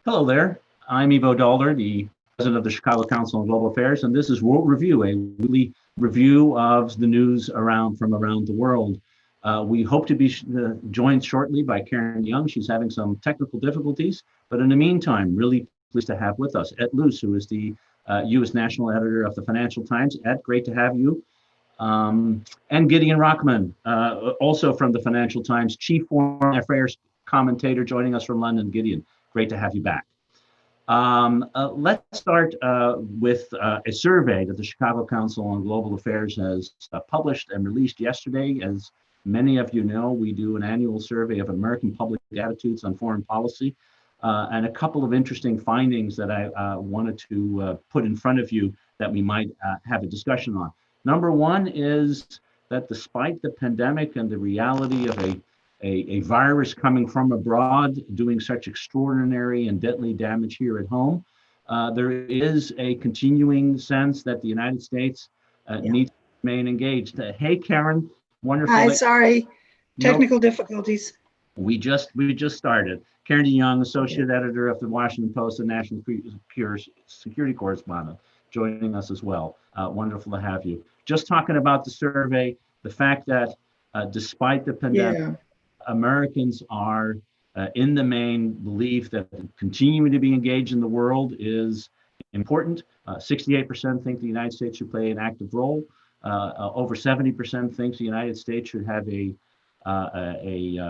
Hello there. I'm Ivo Daalder, the president of the Chicago Council on Global Affairs, and this is World Review, a weekly review of the news from around the world. We hope to be joined shortly by Karen DeYoung. She's having some technical difficulties, but in the meantime, really pleased to have with us Ed Luce, who is the U.S. National Editor of the Financial Times. Ed, great to have you. And Gideon Rachman, also from the Financial Times, Chief Foreign Affairs Commentator, joining us from London. Gideon, great to have you back. Let's start with a survey that the Chicago Council on Global Affairs has published and released yesterday. As many of you know, we do an annual survey of American public attitudes on foreign policy, and a couple of interesting findings that I wanted to put in front of you that we might have a discussion on. Number one is that despite the pandemic and the reality of a virus coming from abroad doing such extraordinary and deadly damage here at home, there is a continuing sense that the United States needs to remain engaged. Hey, Karen, wonderful. Hi, sorry, technical difficulties. We just started. Karen DeYoung, Associate Editor of the Washington Post and National Security Correspondent, joining us as well. Wonderful to have you. Just talking about the survey, the fact that despite the pandemic, Americans are, in the main, believe that continuing to be engaged in the world is important. 68% think the United States should play an active role. Over 70% thinks the United States should have a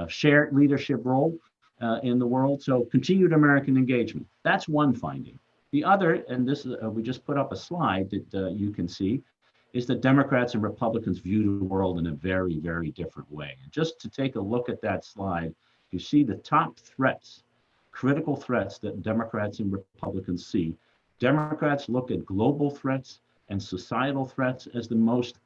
shared leadership role in the world. So continued American engagement. That's one finding. The other, and this is, we just put up a slide that you can see, is that Democrats and Republicans view the world in a very, very different way. And just to take a look at that slide, you see the top threats, critical threats that Democrats and Republicans see. Democrats look at global threats and societal threats as the most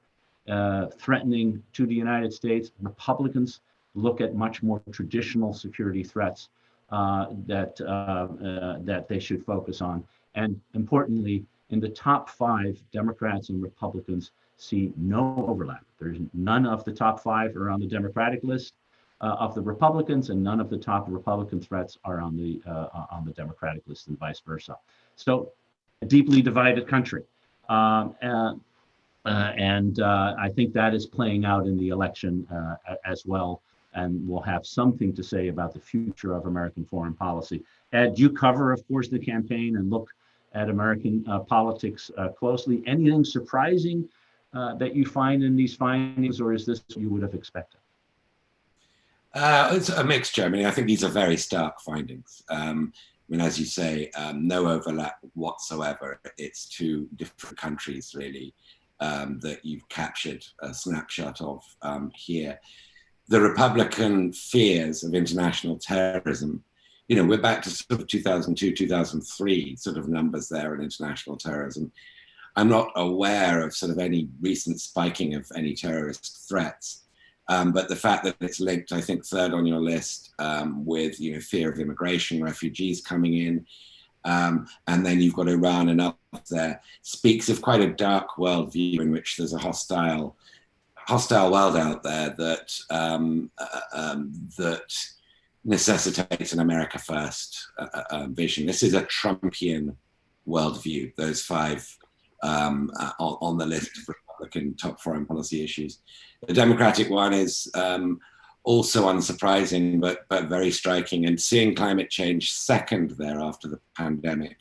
threatening to the United States. Republicans look at much more traditional security threats that they should focus on. And importantly, in the top 5, Democrats and Republicans see no overlap. There's none of the top 5 are on the Democratic list of the Republicans, and none of the top Republican threats are on the Democratic list, and vice versa. So, a deeply divided country, and I think that is playing out in the election as well, and we'll have something to say about the future of American foreign policy. Ed, you cover, of course, the campaign and look at American politics closely. Anything surprising that you find in these findings, or is this what you would have expected? It's a mixture. I mean, I think these are very stark findings. I mean, as you say, no overlap whatsoever. It's 2 different countries, really, that you've captured a snapshot of here. The Republican fears of international terrorism, you know, we're back to sort of 2002, 2003 sort of numbers there in international terrorism. I'm not aware of sort of any recent spiking of any terrorist threats, but the fact that it's linked, I think, 3rd on your list with, you know, fear of immigration, refugees coming in, and then you've got Iran and others there, speaks of quite a dark worldview in which there's a hostile world out there that that necessitates an America First vision. This is a Trumpian worldview, those 5 on the list of Republican top foreign policy issues. The Democratic one is also unsurprising, but very striking. And seeing climate change second there after the pandemic,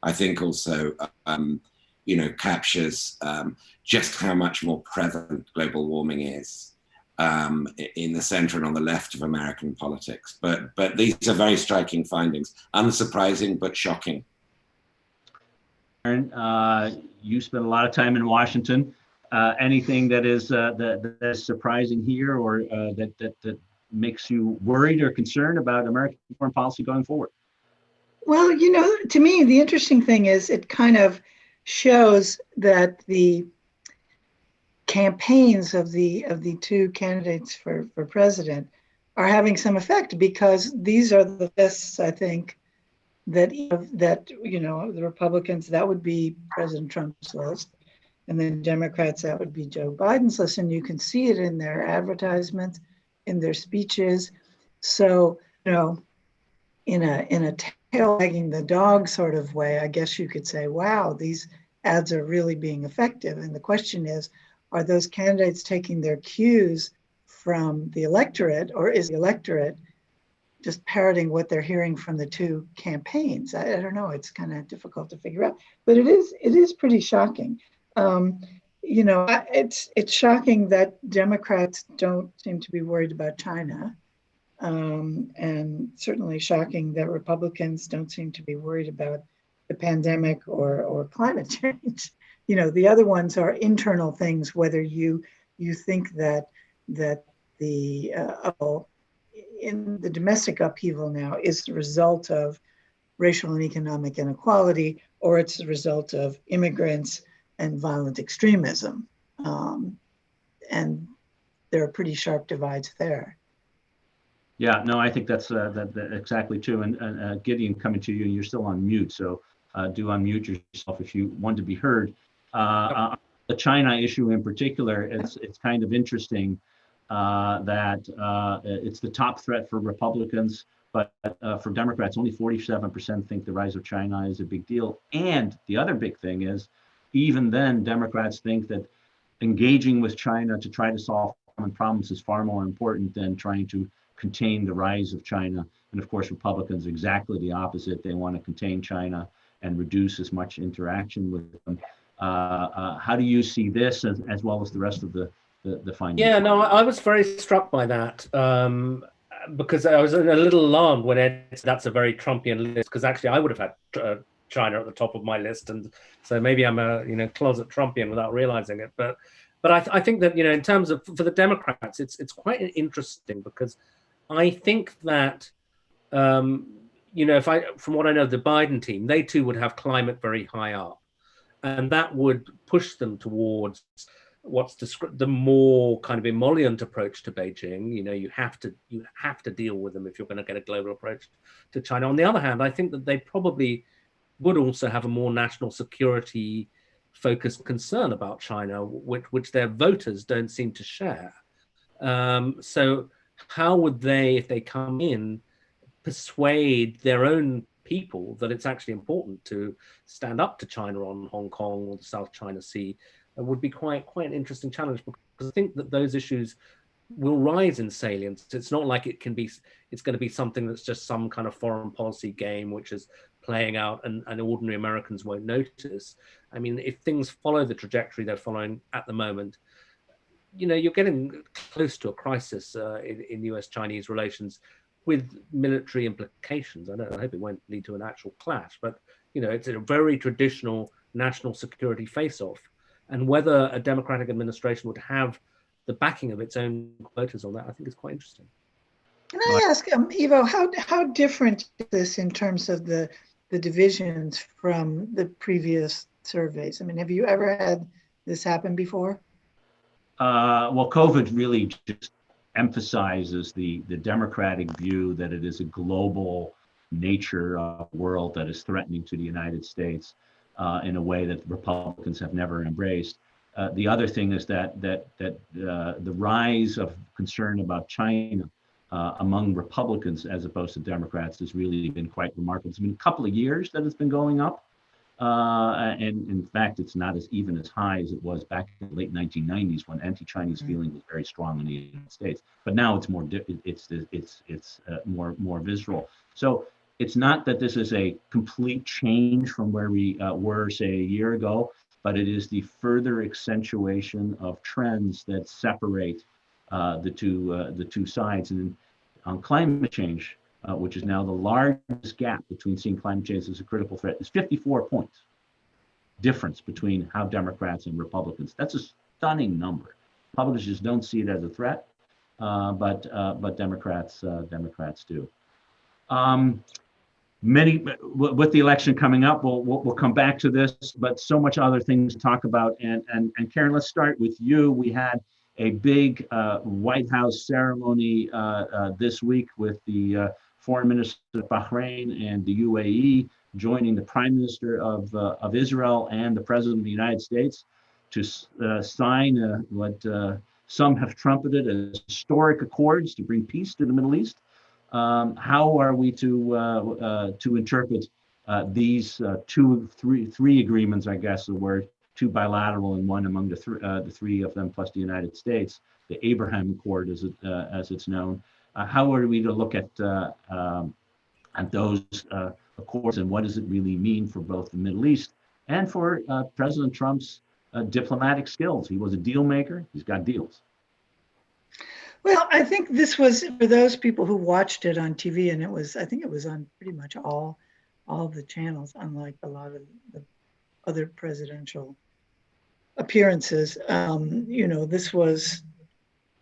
I think also, you know, captures just how much more prevalent global warming is in the center and on the left of American politics. But these are very striking findings, unsurprising, but shocking. Aaron, you spent a lot of time in Washington. Anything that is surprising here, or that makes you worried or concerned about American foreign policy going forward? Well, you know, to me, the interesting thing is it kind of shows that the campaigns of the 2 candidates for president are having some effect, because these are the lists, I think, that you know, the Republicans, that would be President Trump's list, and then Democrats, that would be Joe Biden's list, and you can see it in their advertisements, in their speeches. So, you know, in a tail wagging the dog sort of way, I guess you could say, wow, these ads are really being effective. And the question is, are those candidates taking their cues from the electorate, or is the electorate just parroting what they're hearing from the two campaigns? I don't know. It's kind of difficult to figure out, but it is pretty shocking. You know, it's shocking that Democrats don't seem to be worried about China. And certainly shocking that Republicans don't seem to be worried about the pandemic or climate change. You know, the other ones are internal things, whether you think that the in the domestic upheaval now is the result of racial and economic inequality, or it's the result of immigrants and violent extremism. And there are pretty sharp divides there. Yeah, no, I think that's that exactly true. And Gideon, coming to you, and you're still on mute, so do unmute yourself if you want to be heard. The China issue in particular, it's kind of interesting that it's the top threat for Republicans, but for Democrats, only 47% think the rise of China is a big deal. And the other big thing is, even then, Democrats think that engaging with China to try to solve common problems is far more important than trying to contain the rise of China. And of course, Republicans exactly the opposite. They want to contain China and reduce as much interaction with them. How do you see this, as well as the rest of the findings? Yeah, no, I was very struck by that because I was a little alarmed when Ed said that's a very Trumpian list, because actually I would have had China at the top of my list, and so maybe I'm a closet Trumpian without realizing it. But I think that in terms of for the Democrats, it's quite interesting, because I think that from what I know, the Biden team, they too would have climate very high up, and that would push them towards what's described the more kind of emollient approach to Beijing. You have to deal with them if you're going to get a global approach to China. On the other hand, I think that they probably would also have a more national security focused concern about China, which their voters don't seem to share. So how would they, if they come in, persuade their own people that it's actually important to stand up to China on Hong Kong or the South China Sea? It would be quite an interesting challenge, because I think that those issues will rise in salience. It's not like it's going to be something that's just some kind of foreign policy game which is playing out and ordinary Americans won't notice. I mean, if things follow the trajectory they're following at the moment, you're getting close to a crisis in US-Chinese relations with military implications. I hope it won't lead to an actual clash, but it's a very traditional national security face-off. And whether a Democratic administration would have the backing of its own voters on that, I think is quite interesting. Can I ask, Ivo, how different is this in terms of the divisions from the previous surveys? I mean, have you ever had this happen before? Well, COVID really just emphasizes the democratic view that it is a global nature of the world that is threatening to the United States in a way that Republicans have never embraced. The other thing is that the rise of concern about China among Republicans as opposed to Democrats has really been quite remarkable. It's been a couple of years that it's been going up. And in fact, it's not even as high as it was back in the late 1990s, when anti-Chinese feeling was very strong in the United States. But now it's more visceral. So it's not that this is a complete change from where we were, say, a year ago, but it is the further accentuation of trends that separate the two sides. And on climate change, which is now the largest gap between seeing climate change as a critical threat, is 54 points difference between how Democrats and Republicans. That's a stunning number. Republicans just don't see it as a threat, but Democrats do. With the election coming up, we'll come back to this, but so much other things to talk about. And Karen, let's start with you. We had a big White House ceremony this week with the Foreign Minister of Bahrain and the UAE joining the Prime Minister of Israel and the President of the United States to sign what some have trumpeted as historic accords to bring peace to the Middle East. How are we to interpret these three agreements, I guess the word, two bilateral and one among the three of them plus the United States, the Abraham Accord as it's known. How are we to look at those accords, and what does it really mean for both the Middle East and for President Trump's diplomatic skills? He was a deal maker. He's got deals. Well, I think this was for those people who watched it on TV, and I think it was on pretty much all of the channels, unlike a lot of the other presidential appearances. This was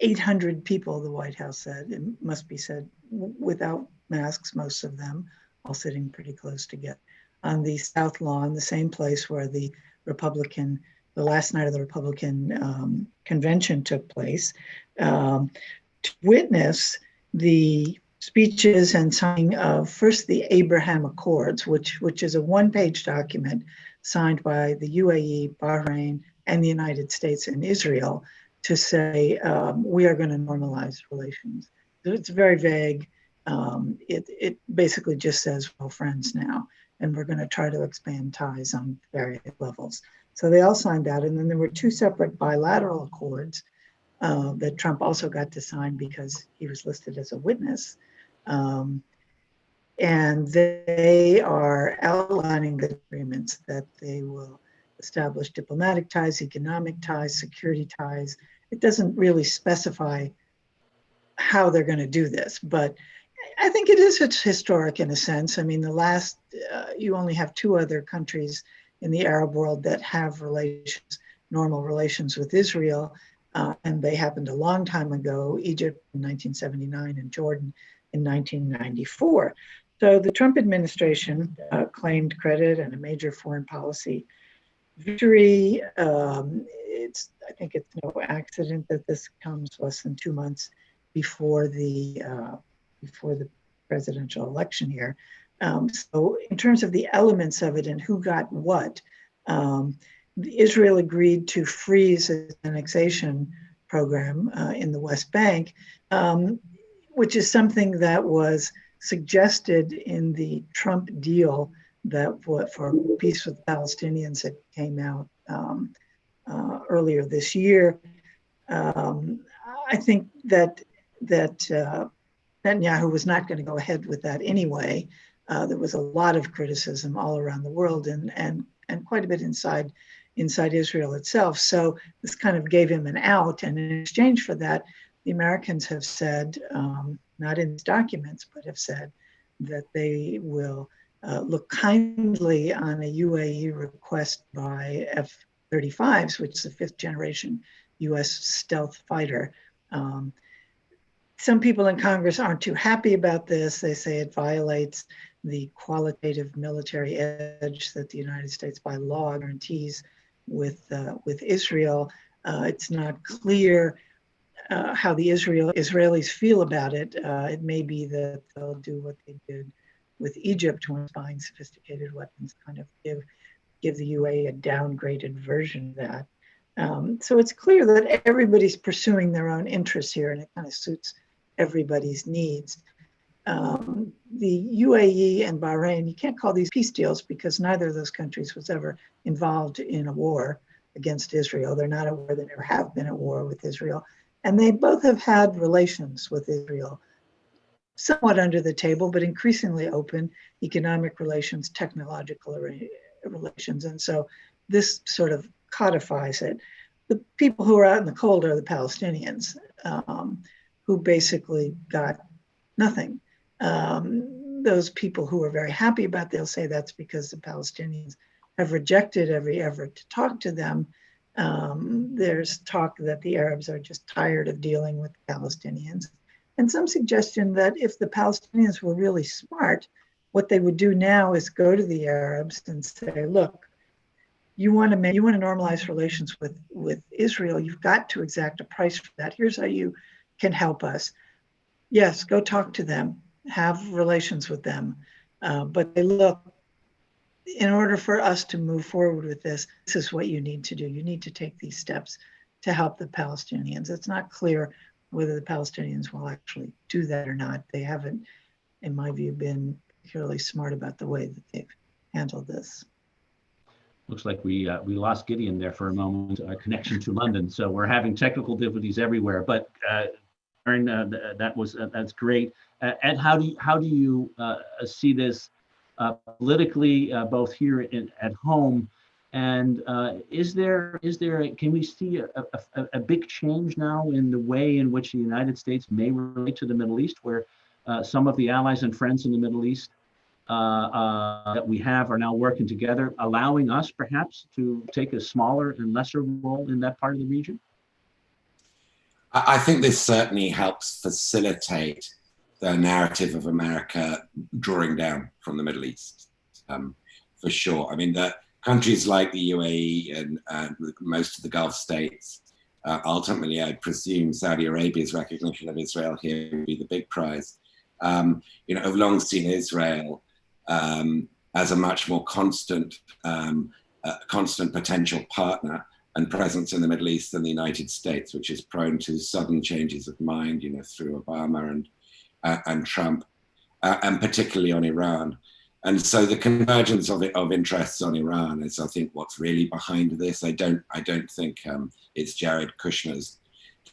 800 people, the White House said. It must be said without masks, most of them, all sitting pretty close together on the South Lawn, the same place where the last night of the Republican convention took place, to witness the speeches and signing of first the Abraham Accords, which is a one-page document signed by the UAE, Bahrain, and the United States and Israel to say we are going to normalize relations. It's very vague. It basically just says we're friends now, and we're going to try to expand ties on various levels. So they all signed that, and then there were two separate bilateral accords that Trump also got to sign because he was listed as a witness. And they are outlining the agreements that they will establish diplomatic ties, economic ties, security ties. It doesn't really specify how they're going to do this, but I think it is historic in a sense. I mean, you only have two other countries in the Arab world that have normal relations with Israel, and they happened a long time ago, Egypt in 1979 and Jordan in 1994. So the Trump administration claimed credit and a major foreign policy victory. I think it's no accident that this comes less than 2 months before the presidential election here. So in terms of the elements of it and who got what, Israel agreed to freeze its annexation program in the West Bank, which is something that was suggested in the Trump deal for peace with Palestinians that came out earlier this year. I think that Netanyahu was not going to go ahead with that anyway. There was a lot of criticism all around the world and quite a bit inside Israel itself. So this kind of gave him an out. And in exchange for that, the Americans have said, not in these documents, but have said that they will look kindly on a UAE request by F-35s, which is the fifth generation US stealth fighter. Some people in Congress aren't too happy about this. They say it violates the qualitative military edge that the United States by law guarantees with Israel. It's not clear how the Israelis feel about it. It may be that they'll do what they did with Egypt when buying sophisticated weapons, kind of give the UAE a downgraded version of that. So it's clear that everybody's pursuing their own interests here, and it kind of suits everybody's needs. The UAE and Bahrain, you can't call these peace deals because neither of those countries was ever involved in a war against Israel. They're not at war, they never have been at war with Israel. And they both have had relations with Israel, somewhat under the table, but increasingly open economic relations, technological relations. And so this sort of codifies it. The people who are out in the cold are the Palestinians, who basically got nothing. Those people who are very happy about it, they'll say that's because the Palestinians have rejected every effort to talk to them. There's talk that the Arabs are just tired of dealing with the Palestinians. And some suggestion that if the Palestinians were really smart, what they would do now is go to the Arabs and say, look, you want to normalize relations with Israel, you've got to exact a price for that. Here's how you can help us. Yes, go talk to them, have relations with them. But they look, in order for us to move forward with this is what you need to do. You need to take these steps to help the Palestinians. It's not clear whether the Palestinians will actually do that or not. They haven't, in my view, been particularly smart about the way that they've handled this. Looks like we lost Gideon there for a moment, connection to London. So we're having technical difficulties everywhere. But Karen, that's great. Ed, how do you see this politically, both here at home, and can we see a big change now in the way in which the United States may relate to the Middle East, where some of the allies and friends in the Middle East that we have are now working together, allowing us perhaps to take a smaller and lesser role in that part of the region? I think this certainly helps facilitate the narrative of America drawing down from the Middle East, for sure. I mean, the countries like the UAE and most of the Gulf states, ultimately, I presume Saudi Arabia's recognition of Israel here will be the big prize. Have long seen Israel as a much more constant potential partner and presence in the Middle East than the United States, which is prone to sudden changes of mind, through Obama and Trump, and particularly on Iran. And so the convergence of interests on Iran is, I think, what's really behind this. I don't think it's Jared Kushner's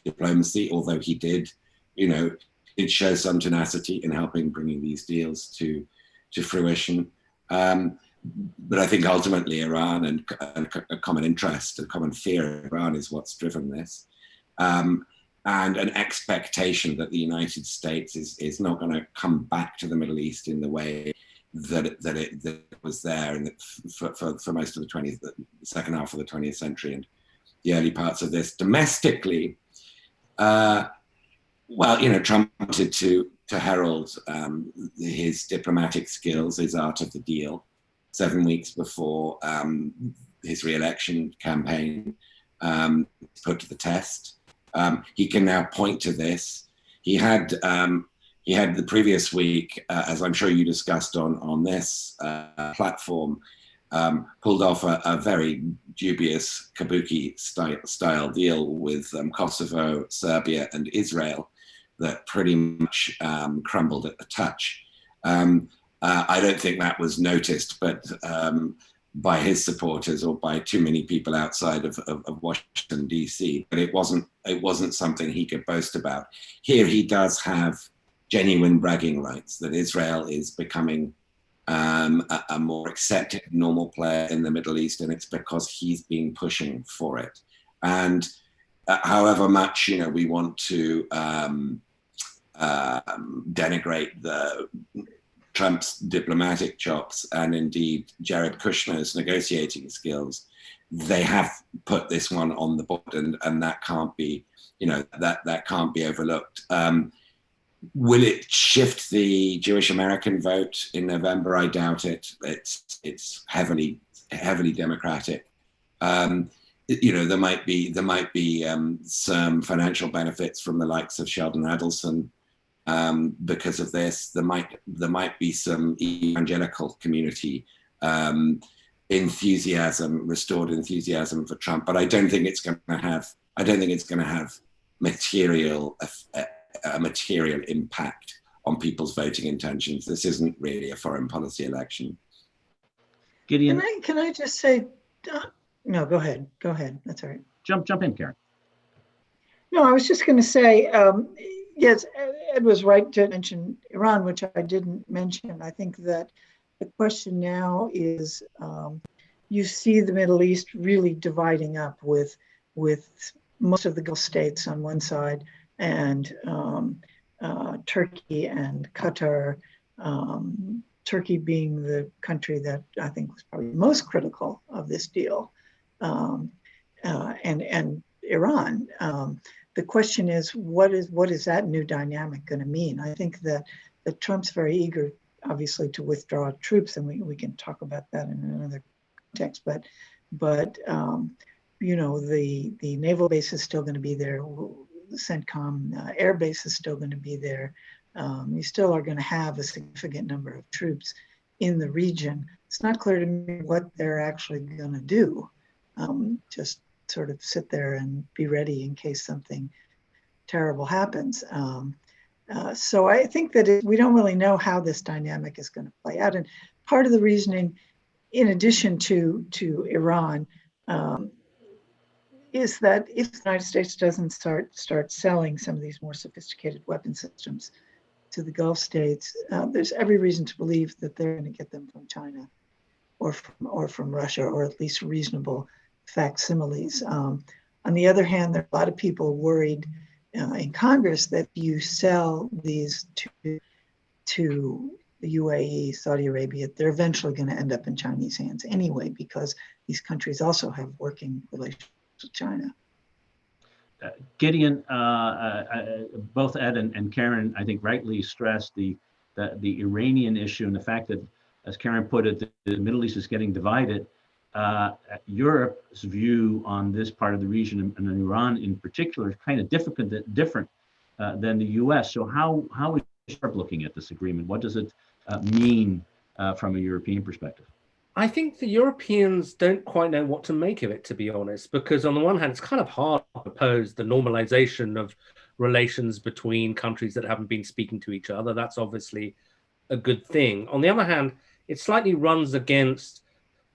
diplomacy, although he did show some tenacity in helping bringing these deals to fruition. But I think ultimately Iran and a common interest, a common fear of Iran is what's driven this. And an expectation that the United States is not going to come back to the Middle East in the way that it was there for most of the second half of the 20th century and the early parts of this. Domestically, Trump wanted to herald his diplomatic skills, his art of the deal, 7 weeks before his re-election campaign put to the test. He can now point to this. He had the previous week, as I'm sure you discussed on this platform, pulled off a very dubious kabuki style deal with Kosovo, Serbia, and Israel that pretty much crumbled at the touch. I don't think that was noticed, but by his supporters or by too many people outside of Washington, D.C. But it wasn't something he could boast about. Here he does have genuine bragging rights that Israel is becoming a more accepted, normal player in the Middle East, and it's because he's been pushing for it. And however much we want to denigrate Trump's diplomatic chops and indeed Jared Kushner's negotiating skills, they have put this one on the board, and that can't be, that can't be overlooked. Will it shift the Jewish American vote in November? I doubt it. It's heavily Democratic. There might be some financial benefits from the likes of Sheldon Adelson. Because of this, there might be some evangelical community restored enthusiasm for Trump, but I don't think it's going to have a material impact on people's voting intentions. This isn't really a foreign policy election. Gideon, can I just say, no, go ahead. That's all right. Jump in, Karen. No, I was just going to say, yes, Ed was right to mention Iran, which I didn't mention. I think that the question now is, you see the Middle East really dividing up with most of the Gulf states on one side and Turkey and Qatar, Turkey being the country that I think was probably most critical of this deal, and Iran. The question is, what is that new dynamic going to mean? I think that Trump's very eager, obviously, to withdraw troops, and we can talk about that in another context. But the naval base is still going to be there. The CENTCOM air base is still going to be there. You still are going to have a significant number of troops in the region. It's not clear to me what they're actually going to do. Just sort of sit there and be ready in case something terrible happens. So I think that we don't really know how this dynamic is going to play out. And part of the reasoning, in addition to Iran, is that if the United States doesn't start selling some of these more sophisticated weapon systems to the Gulf states, there's every reason to believe that they're going to get them from China or from Russia, or at least reasonable facsimiles. On the other hand, there are a lot of people worried in Congress that you sell these to the UAE, Saudi Arabia, they're eventually going to end up in Chinese hands anyway, because these countries also have working relations with China. Gideon, both Ed and Karen, I think rightly stressed the Iranian issue and the fact that, as Karen put it, the Middle East is getting divided. Europe's view on this part of the region, and Iran in particular, is kind of different than the U.S. So how is Europe looking at this agreement? What does it mean from a European perspective? I think the Europeans don't quite know what to make of it, to be honest, because on the one hand, it's kind of hard to oppose the normalization of relations between countries that haven't been speaking to each other. That's obviously a good thing. On the other hand, it slightly runs against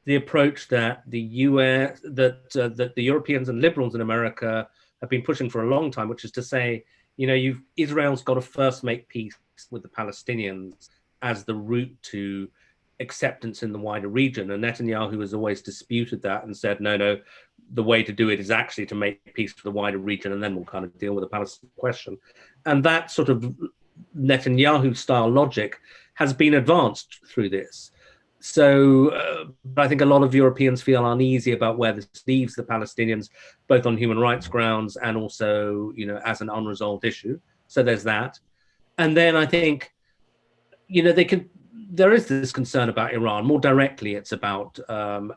the approach that the US, that the Europeans and liberals in America have been pushing for a long time, which is to say, Israel's got to first make peace with the Palestinians as the route to acceptance in the wider region. And Netanyahu has always disputed that and said, no, the way to do it is actually to make peace with the wider region, and then we'll kind of deal with the Palestinian question. And that sort of Netanyahu-style logic has been advanced through this. So I think a lot of Europeans feel uneasy about where this leaves the Palestinians, both on human rights grounds and also, as an unresolved issue. So there's that. And then I think, there is this concern about Iran. More directly, it's about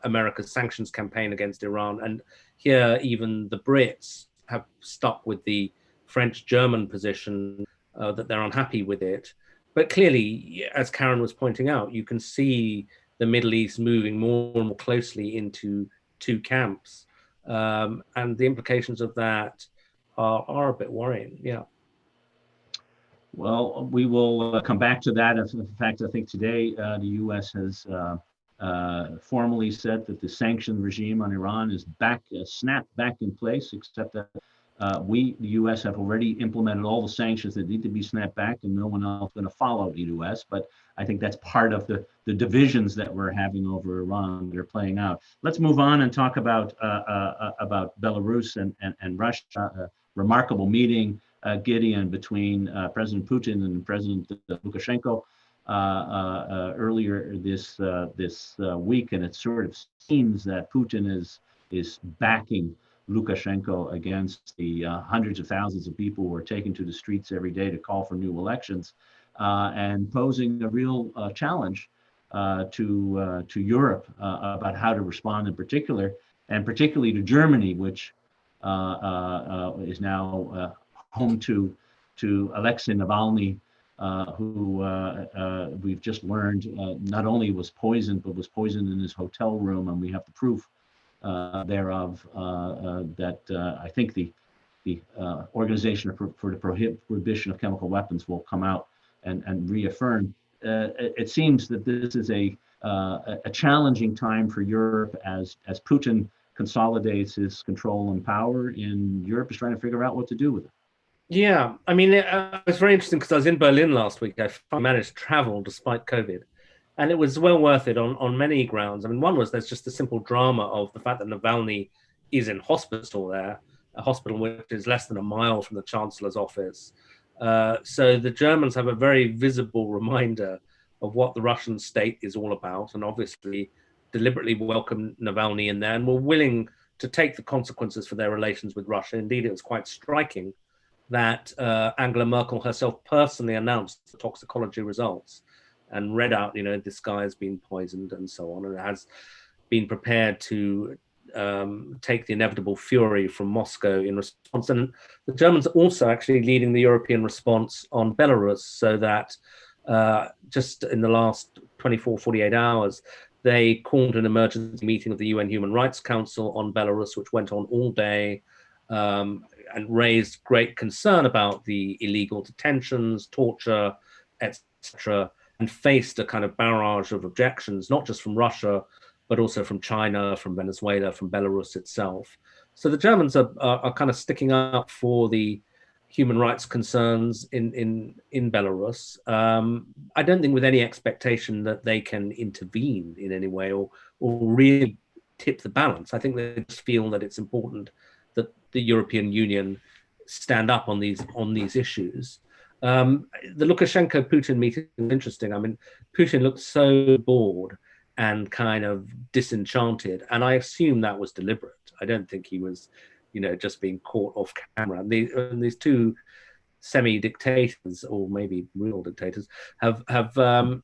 America's sanctions campaign against Iran. And here, even the Brits have stuck with the French-German position that they're unhappy with it. But clearly, as Karen was pointing out, you can see the Middle East moving more and more closely into two camps. And the implications of that are a bit worrying, yeah. Well, we will come back to that. In fact, I think today the U.S. has formally said that the sanction regime on Iran is snapped back in place, except that the U.S. have already implemented all the sanctions that need to be snapped back, and no one else is going to follow the U.S. But I think that's part of the divisions that we're having over Iran that are playing out. Let's move on and talk about Belarus and Russia. A remarkable meeting, Gideon, between President Putin and President Lukashenko earlier this week, and it sort of seems that Putin is backing Lukashenko against the hundreds of thousands of people who are taken to the streets every day to call for new elections, and posing a real challenge to Europe about how to respond in particular, and particularly to Germany, which is now home to Alexei Navalny, who we've just learned not only was poisoned, but was poisoned in his hotel room, and we have the proof thereof that I think the Organization for the Prohibition of Chemical Weapons will come out and reaffirm. It seems that this is a challenging time for Europe as Putin consolidates his control and power, and Europe is trying to figure out what to do with it. Yeah, I mean, it was very interesting because I was in Berlin last week. I managed to travel despite COVID, and it was well worth it on many grounds. I mean, one was there's just the simple drama of the fact that Navalny is in hospital there, a hospital which is less than a mile from the Chancellor's office. So the Germans have a very visible reminder of what the Russian state is all about, and obviously deliberately welcomed Navalny in there and were willing to take the consequences for their relations with Russia. Indeed, it was quite striking that Angela Merkel herself personally announced the toxicology results and read out, this guy has been poisoned and so on, and has been prepared to take the inevitable fury from Moscow in response. And the Germans are also actually leading the European response on Belarus, so that just in the last 24, 48 hours, they called an emergency meeting of the UN Human Rights Council on Belarus, which went on all day. raised great concern about the illegal detentions, torture, etc., and faced a kind of barrage of objections, not just from Russia, but also from China, from Venezuela, from Belarus itself. So the Germans are kind of sticking up for the human rights concerns in Belarus. I don't think with any expectation that they can intervene in any way or really tip the balance. I think they just feel that it's important that the European Union stand up on these issues. The Lukashenko-Putin meeting is interesting. I mean, Putin looked so bored and kind of disenchanted, and I assume that was deliberate. I don't think he was, just being caught off camera. And these two semi-dictators, or maybe real dictators, have a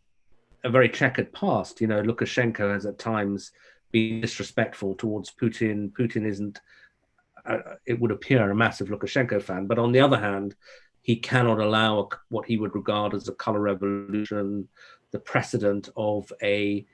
very checkered past. Lukashenko has at times been disrespectful towards Putin. Putin isn't, it would appear, a massive Lukashenko fan, but on the other hand, he cannot allow what he would regard as a color revolution, the precedent of a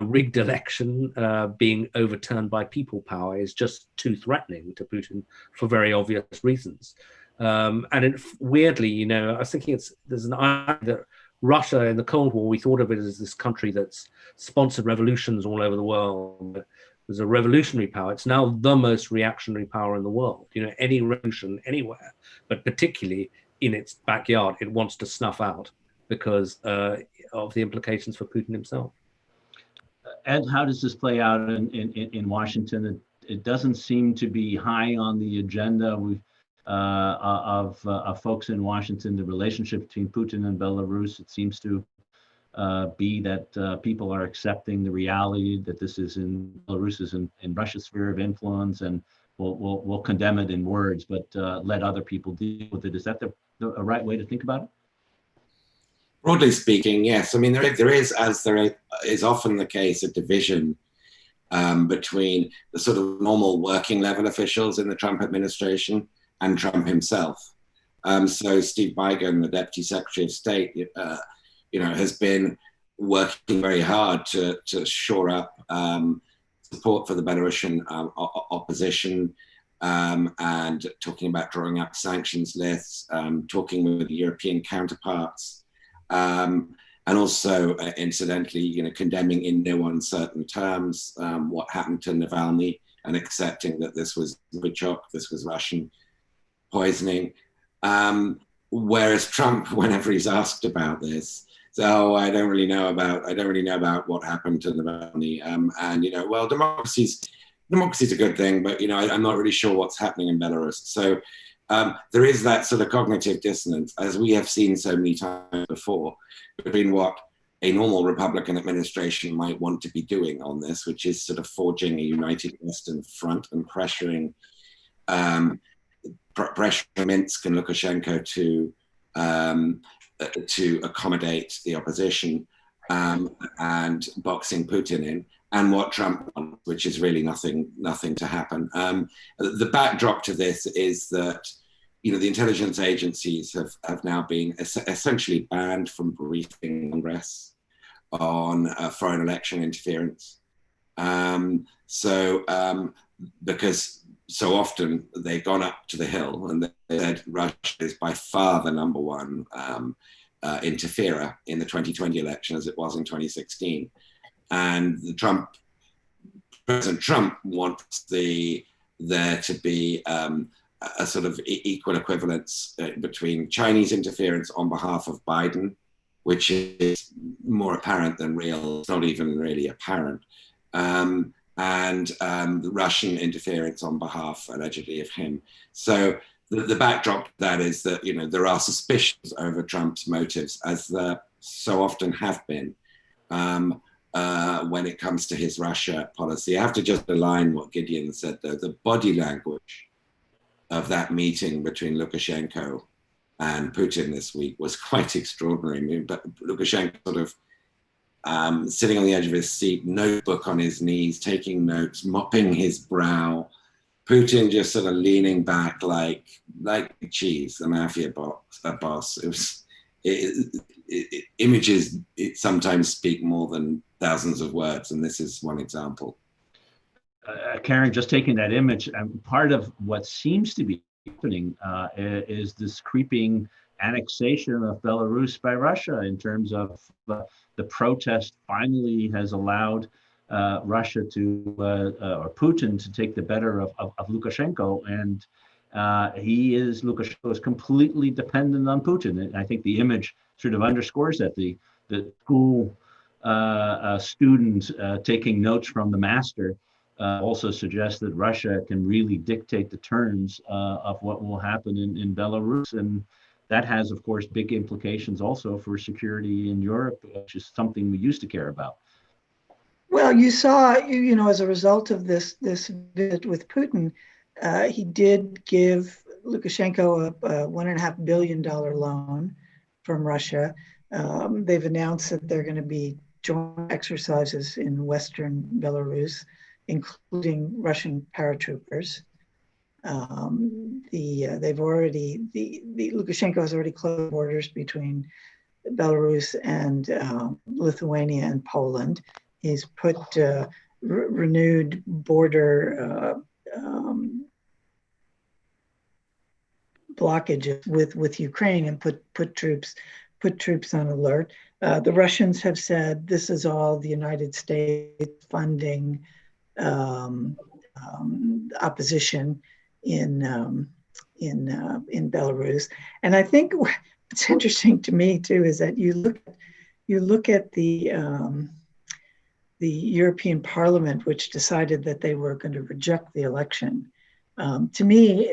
rigged election being overturned by people power is just too threatening to Putin for very obvious reasons. Weirdly, I was thinking there's an idea that Russia in the Cold War, we thought of it as this country that's sponsored revolutions all over the world. It was a revolutionary power. It's now the most reactionary power in the world. Any revolution anywhere, but particularly in its backyard, it wants to snuff out because of the implications for Putin himself. Ed, how does this play out in Washington? It doesn't seem to be high on the agenda of folks in Washington. The relationship between Putin and Belarus, it seems to be that people are accepting the reality that this is Belarus is in Russia's sphere of influence, and we'll condemn it in words, but let other people deal with it. Is that the right way to think about it? Broadly speaking, yes. I mean, there is, as there is often the case, a division between the sort of normal working level officials in the Trump administration and Trump himself. So Steve Biden, the Deputy Secretary of State, has been working very hard to shore up support for the Belarusian opposition, and talking about drawing up sanctions lists, talking with the European counterparts. And also, incidentally, condemning in no uncertain terms what happened to Navalny and accepting that this was Novichok, this was Russian poisoning. Whereas Trump, whenever he's asked about this, so I don't really know about what happened to Navalny. And well, democracy's a good thing, but I'm not really sure what's happening in Belarus. So. There is that sort of cognitive dissonance, as we have seen so many times before, between what a normal Republican administration might want to be doing on this, which is sort of forging a united Western front and pressuring Minsk and Lukashenko to accommodate the opposition, and boxing Putin in, and what Trump wants, which is really nothing to happen. The backdrop to this is that the intelligence agencies have now been essentially banned from briefing Congress on foreign election interference. Because so often they've gone up to the Hill and they said Russia is by far the number one interferer in the 2020 election, as it was in 2016. And President Trump wants there to be a sort of equal equivalence between Chinese interference on behalf of Biden, which is more apparent than real, it's not even really apparent, and the Russian interference on behalf, allegedly, of him. So the backdrop to that is that, there are suspicions over Trump's motives, as there so often have been, when it comes to his Russia policy. I have to just align what Gideon said, though. The body language of that meeting between Lukashenko and Putin this week was quite extraordinary. I mean, but Lukashenko sort of sitting on the edge of his seat, notebook on his knees, taking notes, mopping his brow. Putin just sort of leaning back like cheese, the mafia boss. It was images sometimes speak more than thousands of words, and this is one example. Karen, just taking that image, part of what seems to be happening is this creeping annexation of Belarus by Russia in terms of the protest finally has allowed Russia to, or Putin to take the better of Lukashenko. And Lukashenko is completely dependent on Putin. And I think the image sort of underscores that the school student taking notes from the master also suggests that Russia can really dictate the terms of what will happen in Belarus. And that has, of course, big implications also for security in Europe, which is something we used to care about. Well, you saw, as a result of this visit with Putin, he did give Lukashenko a $1.5 billion loan from Russia. They've announced that they're going to be joint exercises in Western Belarus, including Russian paratroopers. Lukashenko has already closed borders between Belarus and Lithuania and Poland. He's put renewed border blockages with Ukraine and put troops on alert. The Russians have said this is all the United States funding opposition in Belarus. And I think what's interesting to me too is that you look at the European Parliament, which decided that they were going to reject the election. To me,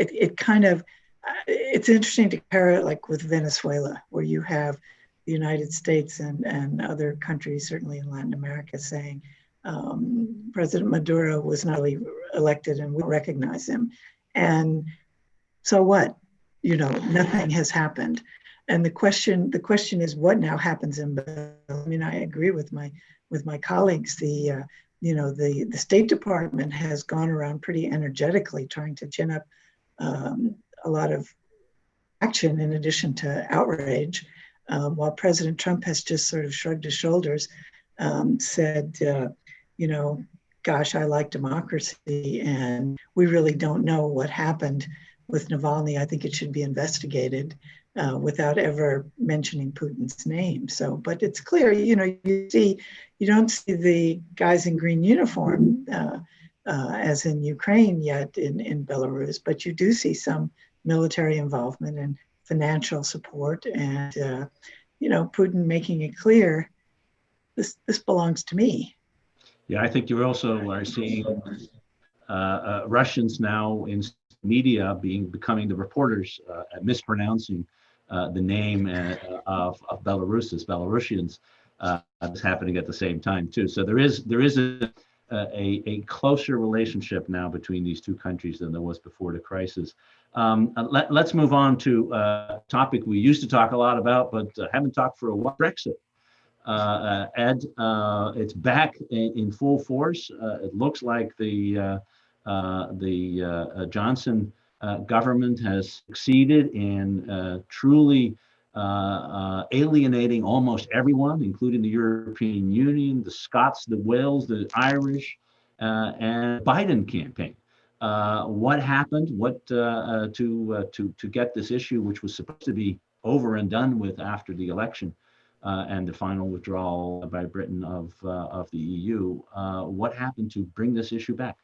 it's interesting to compare it like with Venezuela, where you have the United States and other countries, certainly in Latin America, saying President Maduro was not really elected and we recognize him. And so what? Nothing has happened. And the question is, what now happens in Brazil? I mean, I agree with my colleagues. The State Department has gone around pretty energetically trying to gin up a lot of action in addition to outrage, while President Trump has just sort of shrugged his shoulders, said, gosh, I like democracy, and we really don't know what happened with Navalny. I think it should be investigated, without ever mentioning Putin's name. So, but it's clear, you don't see the guys in green uniform as in Ukraine yet in Belarus, but you do see some military involvement and financial support, and Putin making it clear this belongs to me. Yeah, I think you also are seeing Russians now in media becoming the reporters, mispronouncing the name of Belarus as Belarusians. That's happening at the same time too. So there is a closer relationship now between these two countries than there was before the crisis. Let's move on to a topic we used to talk a lot about, but haven't talked for a while: Brexit. Ed, it's back in full force. It looks like the Johnson government has succeeded in truly alienating almost everyone, including the European Union, the Scots, the Wales, the Irish, and Biden campaign. What happened? To get this issue, which was supposed to be over and done with after the election, and the final withdrawal by Britain of the EU. What happened to bring this issue back?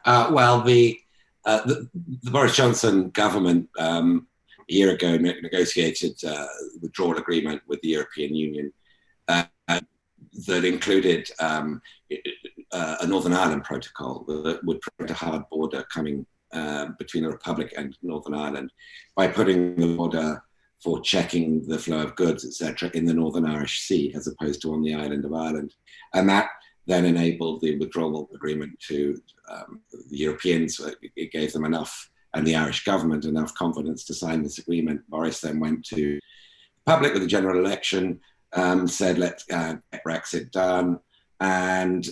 Well, the Boris Johnson government a year ago negotiated a withdrawal agreement with the European Union that included a Northern Ireland protocol that would prevent a hard border coming between the Republic and Northern Ireland by putting the border for checking the flow of goods, etc., in the Northern Irish Sea, as opposed to on the island of Ireland. And that then enabled the withdrawal agreement to the Europeans. It gave them enough, and the Irish government, enough confidence to sign this agreement. Boris then went to the public with the general election, said, let's get Brexit done. And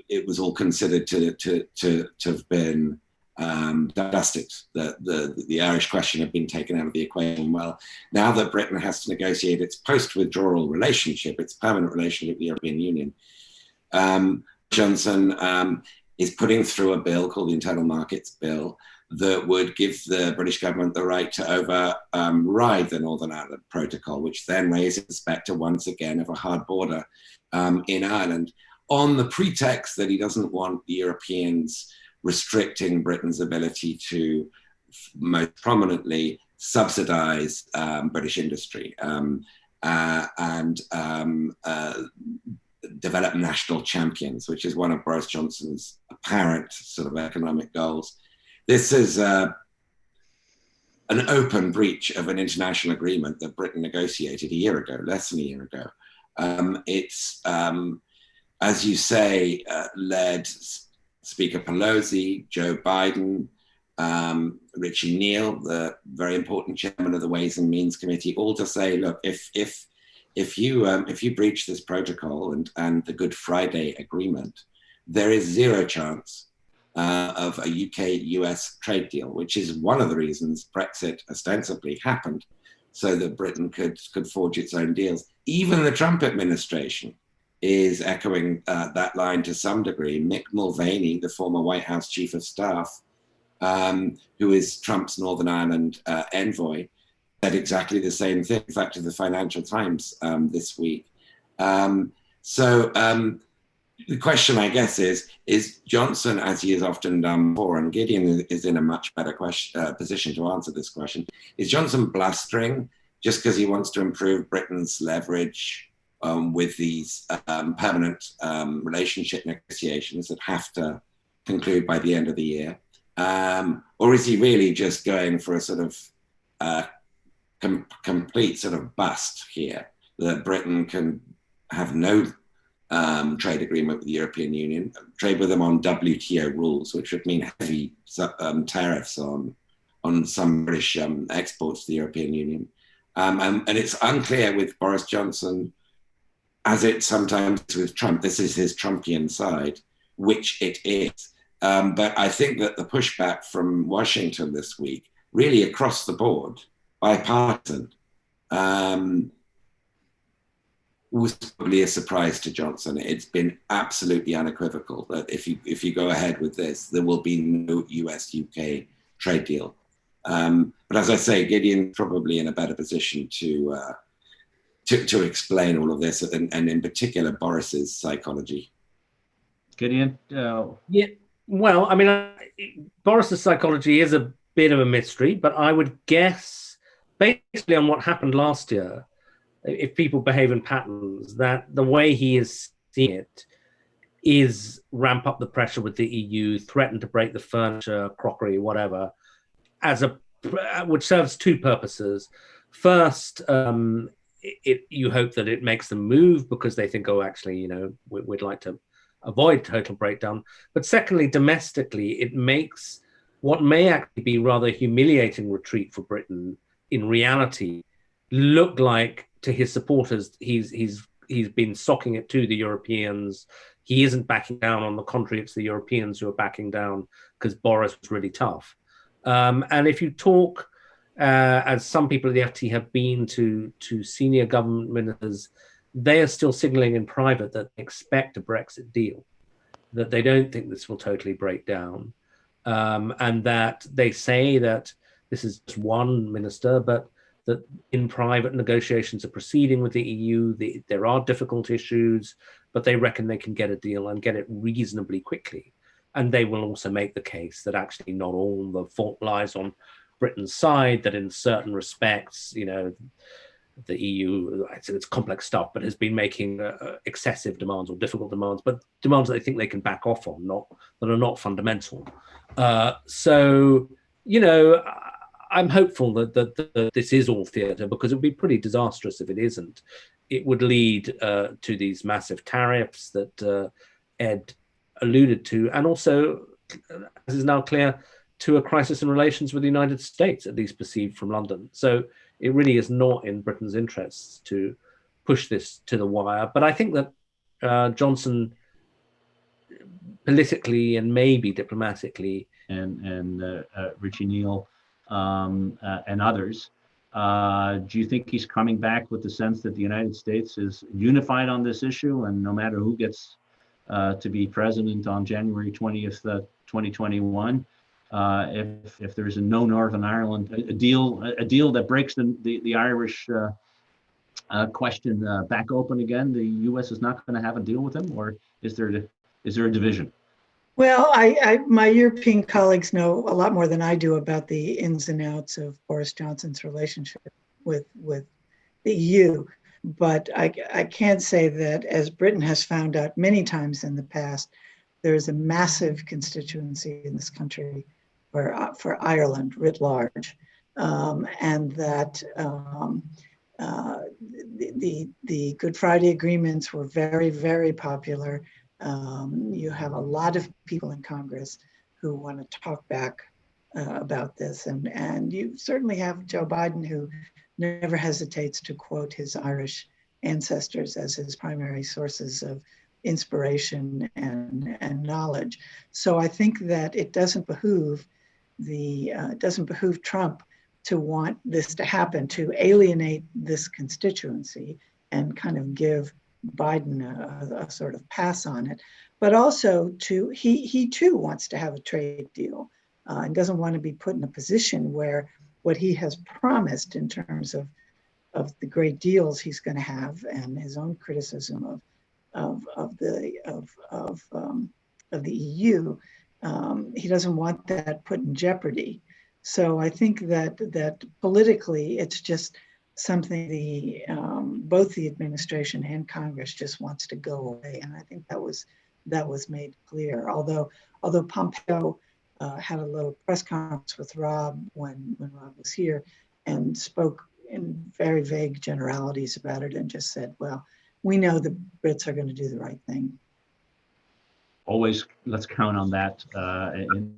it was all considered to have been dusted. The Irish question had been taken out of the equation. Well, now that Britain has to negotiate its post-withdrawal relationship, its permanent relationship with the European Union, Johnson is putting through a bill called the Internal Markets Bill that would give the British government the right to override the Northern Ireland Protocol, which then raises the spectre once again of a hard border in Ireland, on the pretext that he doesn't want the Europeans restricting Britain's ability to most prominently subsidize British industry and develop national champions, which is one of Boris Johnson's apparent sort of economic goals. This is an open breach of an international agreement that Britain negotiated a year ago, less than a year ago. It's, as you say, led Speaker Pelosi, Joe Biden, Richie Neal, the very important chairman of the Ways and Means Committee, all to say, look, if you breach this protocol and the Good Friday Agreement, there is zero chance of a UK-US trade deal, which is one of the reasons Brexit ostensibly happened, so that Britain could forge its own deals. Even the Trump administration is echoing that line to some degree. Mick Mulvaney, the former White House chief of staff, who is Trump's Northern Ireland envoy, said exactly the same thing, in fact, to the Financial Times this week. The question, I guess, is Johnson, as he has often done before, and Gideon is in a much better position to answer this question, is Johnson blustering just because he wants to improve Britain's leverage with these permanent relationship negotiations that have to conclude by the end of the year? Or is he really just going for a sort of complete sort of bust here, that Britain can have no trade agreement with the European Union, trade with them on WTO rules, which would mean heavy tariffs on some British exports to the European Union. And it's unclear with Boris Johnson, as it sometimes is with Trump, this is his Trumpian side, which it is. But I think that the pushback from Washington this week, really across the board, bipartisan, was probably a surprise to Johnson. It's been absolutely unequivocal that if you go ahead with this, there will be no US-UK trade deal. But as I say, Gideon's probably in a better position to explain all of this, and in particular Boris's psychology. Gideon? Yeah, well, I mean, Boris's psychology is a bit of a mystery, but I would guess, basically on what happened last year, if people behave in patterns, that the way he is seeing it is ramp up the pressure with the EU, threaten to break the furniture, crockery, whatever, which serves two purposes. First, you hope that it makes them move because they think, oh, actually, you know, we'd like to avoid total breakdown. But secondly, domestically, it makes what may actually be rather humiliating retreat for Britain in reality look like, to his supporters, he's been socking it to the Europeans. He isn't backing down. On the contrary, it's the Europeans who are backing down because Boris was really tough. And if you talk, as some people at the FT have been to senior government ministers, they are still signaling in private that they expect a Brexit deal, that they don't think this will totally break down, and that they say that this is just one minister, but that in private negotiations are proceeding with the EU. There are difficult issues, but they reckon they can get a deal and get it reasonably quickly. And they will also make the case that actually not all the fault lies on Britain's side, that in certain respects, you know, the EU, it's complex stuff, but has been making excessive demands or difficult demands, but demands that they think they can back off on, that are not fundamental. So, you know, I'm hopeful that this is all theatre, because it would be pretty disastrous if it isn't. It would lead to these massive tariffs that Ed alluded to, and also, as is now clear, to a crisis in relations with the United States, at least perceived from London. So it really is not in Britain's interests to push this to the wire. But I think that Johnson, politically and maybe diplomatically, and Richie Neal, and others. Do you think he's coming back with the sense that the United States is unified on this issue, and no matter who gets to be president on January 20th, 2021, if there's a no Northern Ireland, a deal that breaks the Irish question back open again, the U.S. is not going to have a deal with them, or is there a division? Well, my European colleagues know a lot more than I do about the ins and outs of Boris Johnson's relationship with the EU. But I can say that, as Britain has found out many times in the past, there is a massive constituency in this country for Ireland writ large, and that the Good Friday agreements were very, very popular. You have a lot of people in Congress who want to talk back about this, and you certainly have Joe Biden, who never hesitates to quote his Irish ancestors as his primary sources of inspiration and knowledge. So I think that it doesn't behoove Trump to want this to happen, to alienate this constituency and kind of give Biden a sort of pass on it, but also he too wants to have a trade deal and doesn't want to be put in a position where what he has promised in terms of the great deals he's going to have and his own criticism of the EU, he doesn't want that put in jeopardy. So I think that politically it's just something both the administration and Congress just wants to go away, and I think that was made clear. Although Pompeo had a little press conference with Rob when Rob was here and spoke in very vague generalities about it and just said, well, we know the Brits are going to do the right thing. Always, let's count on that in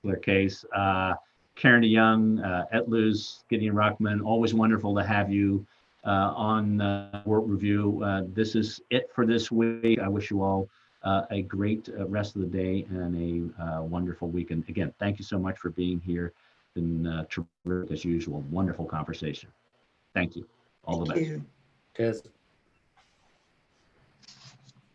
their case. Karen DeYoung, at Luce, Gideon, Rachman, always wonderful to have you on World Review. This is it for this week. I wish you all a great rest of the day and a wonderful weekend. Again, thank you so much for being here. Been terrific as usual. Wonderful conversation. Thank you. All the best. Thank you. Cheers.